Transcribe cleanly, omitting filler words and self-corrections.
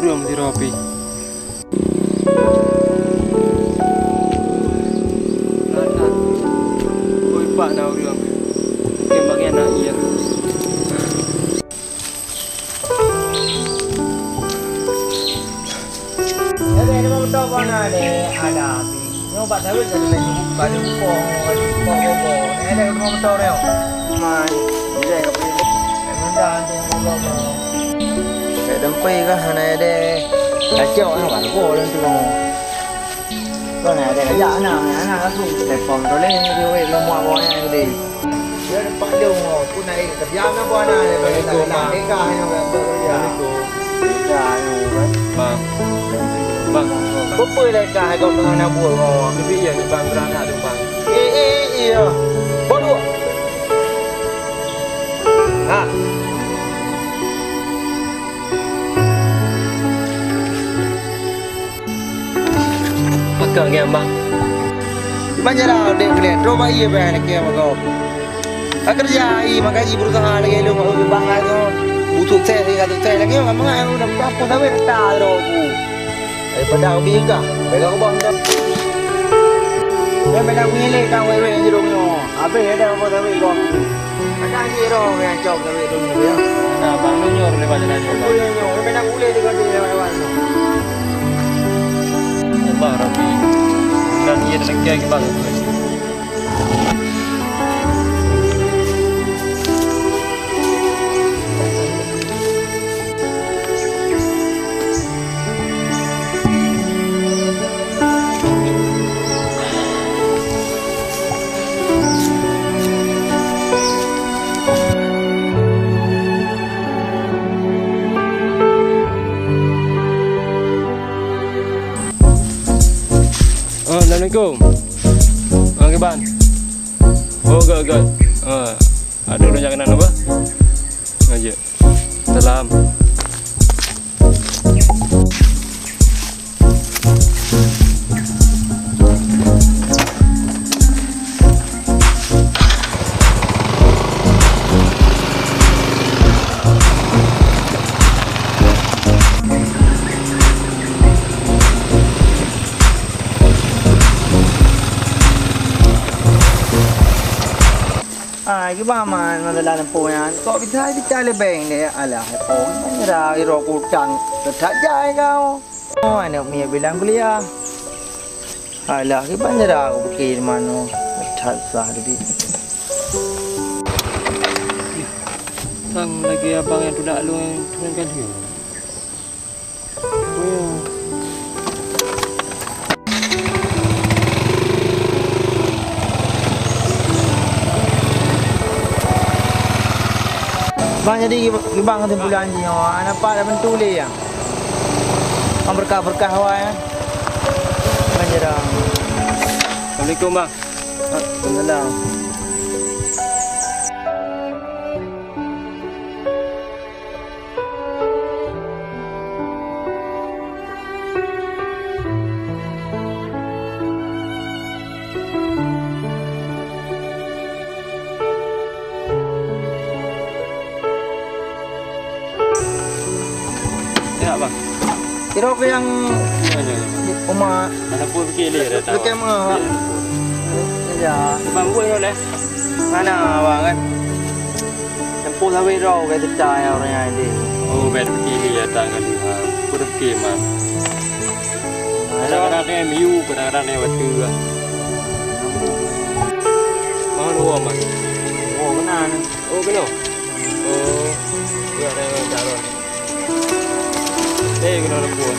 udah mesti rapi. Lahat. Uy pa na udah. Kembang enak iya. Ada yang mau tahu mana ada. Yang buat tahu jadi lagi baju pong bobo. Ada yang mau tahu reo. Mai, dia enggak boleh. Mendan tu bobo. Kayak dempai kah mana ada. Kacau kan buat bobo tu loh. Kau nak ada kerja anak aku telefon tu lain dia weh lama bawanya gede. Dia depan dia pun naik kerja nak buat anak bagi tak nak nikah yang bekerja. Bang. Bang, apa lekah kau tengah nak buat kau? lebih ya bang beranak tu bang. Iya. Bodoh. Ha. Agak ngam bang. Banyak dah dia kelihat. Coba iya bang nak kira kau. Kerja makasih berusaha lagi lu mau bang aku. Butuh saya lagi enggak mengaku dah apa tahu tak ada aku. Daripada aku juga, baik aku bawa dah. Dia memang milih kang wewe yang jerung ni. Habis ada apa tahu kau? Ada jerung yang cok tahu tu ya. Nah, bang lu nyor lewat jalan ni. Nyor, memang boleh dengan dia lewat tu. Bang rapi. Dan ia dah kaya bang. Assalamualaikum. Okey ban. Oh, good. Ada rencana apa? Aja. Salam. Cái ba mà là làm phôi à, có biết trai lên bèn này à là phôi, nó ra cái rổ cột trắng, rồi thắt trai cao, anh em mía bilang kuliah, à là cái ban ra cái kia mà nó thắt ra đi. Sang lagi abang yang tidak lu yang turunkan dia. Bang jadi bang tu bulan ni, anak pak dah bentuk le ya. Am berkah awak ya. Bang jarang. Assalamualaikum bang. Waalaikumsalam. Bang. Kira ke yang rumah mana pun fikir dia dah tahu. Dekat mana? Ya. Bang buat ni leh. Mana bang kan? Tempoh sampai rau ke tercaya orang yang ini. Oh, bed fikir dia tangan dia. Pun fikir mah. Kadang-kadang dia miu, kadang-kadang dia batu lah. Mau dua mah. Oh, kenal. Oh, kenal. Oh, dia ada yang jalan. Eh, kenal apa?